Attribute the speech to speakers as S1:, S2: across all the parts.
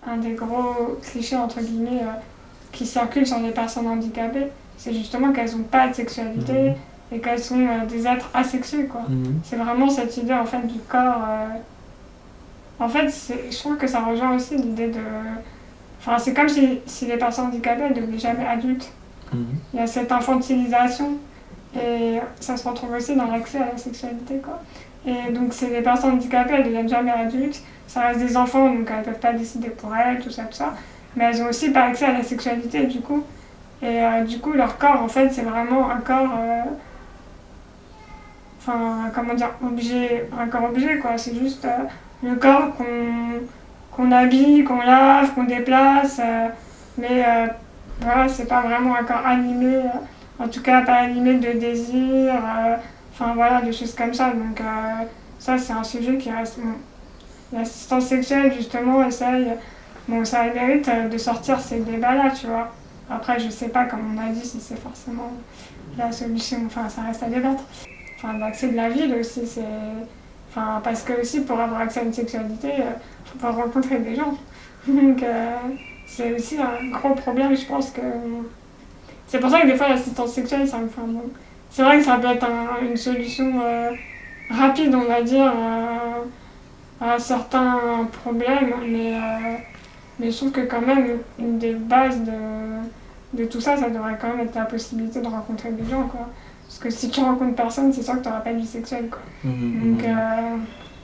S1: un des gros clichés, entre guillemets, qui circulent sur les personnes handicapées, c'est justement qu'elles n'ont pas de sexualité et qu'elles sont des êtres asexués, quoi. C'est vraiment cette idée, en fait, du corps. En fait, je trouve que ça rejoint aussi l'idée de... Enfin, c'est comme si les personnes handicapées ne devenaient jamais adultes. Il y a cette infantilisation et ça se retrouve aussi dans l'accès à la sexualité, quoi. Et donc, c'est les personnes handicapées, elles ne deviennent jamais adultes. Ça reste des enfants, donc elles ne peuvent pas décider pour elles, tout ça, tout ça. Mais elles ont aussi pas accès à la sexualité, du coup. Et du coup, leur corps, en fait, c'est vraiment un corps... Enfin, comment dire, un corps objet, quoi. C'est juste le corps qu'on habille, qu'on lave, qu'on déplace. Mais voilà, c'est pas vraiment un corps animé. En tout cas, pas animé de désir. Enfin, voilà, des choses comme ça. Donc, ça, c'est un sujet qui reste... Bon, l'assistance sexuelle, justement, essaye... Bon, ça mérite de sortir ces débats-là, tu vois. Après, je sais pas, comme on a dit, si c'est forcément la solution. Enfin, ça reste à débattre. Enfin, l'accès de la ville aussi, c'est... Enfin, parce que aussi, pour avoir accès à une sexualité, faut pouvoir rencontrer des gens. Donc, c'est aussi un gros problème, je pense que... C'est pour ça que des fois, l'assistance sexuelle, ça me fait un bon... C'est vrai que ça peut être une solution rapide, on va dire, à certains problèmes, mais je trouve que quand même, une des bases de tout ça, ça devrait quand même être la possibilité de rencontrer des gens, quoi. Parce que si tu rencontres personne, c'est sûr que tu n'auras pas de vie sexuelle, quoi. Donc,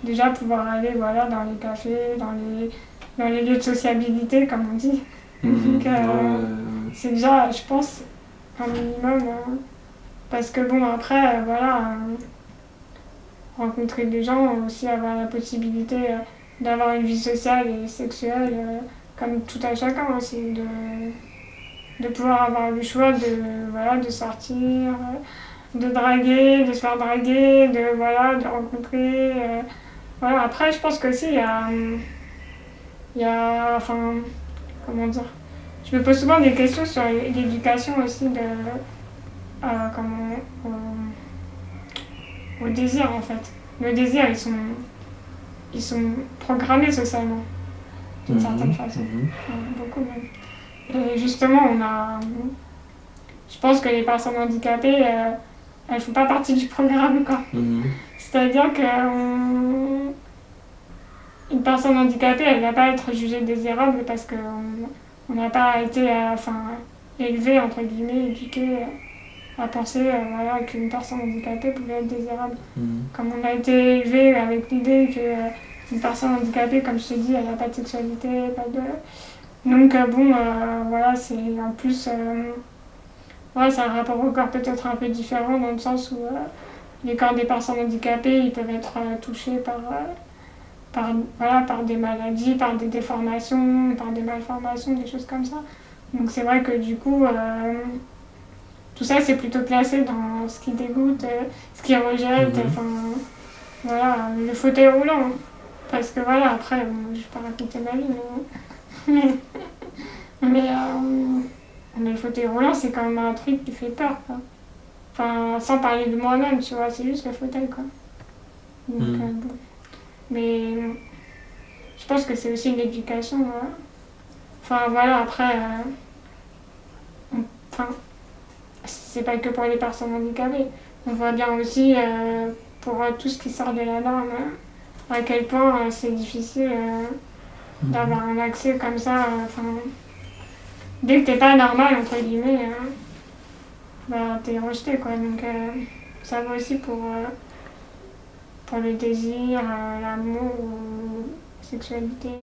S1: déjà, pouvoir aller, voilà, dans les cafés, dans les lieux de sociabilité, comme on dit. Donc, c'est déjà, je pense, un minimum. Parce que bon, après, voilà, rencontrer des gens, aussi avoir la possibilité d'avoir une vie sociale et sexuelle, comme tout à chacun aussi, de pouvoir avoir le choix voilà, de sortir, de draguer, de se faire draguer, voilà, de rencontrer. Voilà. Après, je pense qu'aussi, enfin, comment dire, je me pose souvent des questions sur l'éducation aussi comment, au désir, en fait. Le désir, ils sont programmés socialement, d'une certaine façon. Beaucoup même. Et justement, je pense que les personnes handicapées, elles font pas partie du programme, quoi. C'est-à-dire qu'une personne handicapée, elle ne va pas être jugée désirable parce qu'on n'a pas été élevé, entre guillemets, éduqué à penser voilà, qu'une personne handicapée pouvait être désirable. Comme on a été élevé avec l'idée qu'une personne handicapée, comme je te dis, elle n'a pas de sexualité, pas de... Donc bon, voilà, c'est en plus... ouais, c'est un rapport au corps peut-être un peu différent dans le sens où les corps des personnes handicapées, ils peuvent être touchés par des maladies, par des déformations, par des malformations, des choses comme ça. Donc c'est vrai que du coup, tout ça c'est plutôt classé dans ce qui dégoûte, ce qui rejette, enfin voilà, le fauteuil roulant. Parce que voilà, après, je vais pas raconter ma vie, mais le fauteuil roulant c'est quand même un truc qui fait peur, quoi. Enfin, sans parler de moi-même, tu vois, c'est juste le fauteuil, quoi. Donc, bon. Mais je pense que c'est aussi une éducation. Enfin, voilà, après, enfin, c'est pas que pour les personnes handicapées. On voit bien aussi, pour tout ce qui sort de la norme, à quel point c'est difficile d'avoir un accès comme ça. Dès que t'es pas normal, entre guillemets, bah, t'es rejeté, quoi. Donc, ça vaut aussi pour le désir, l'amour ou la sexualité.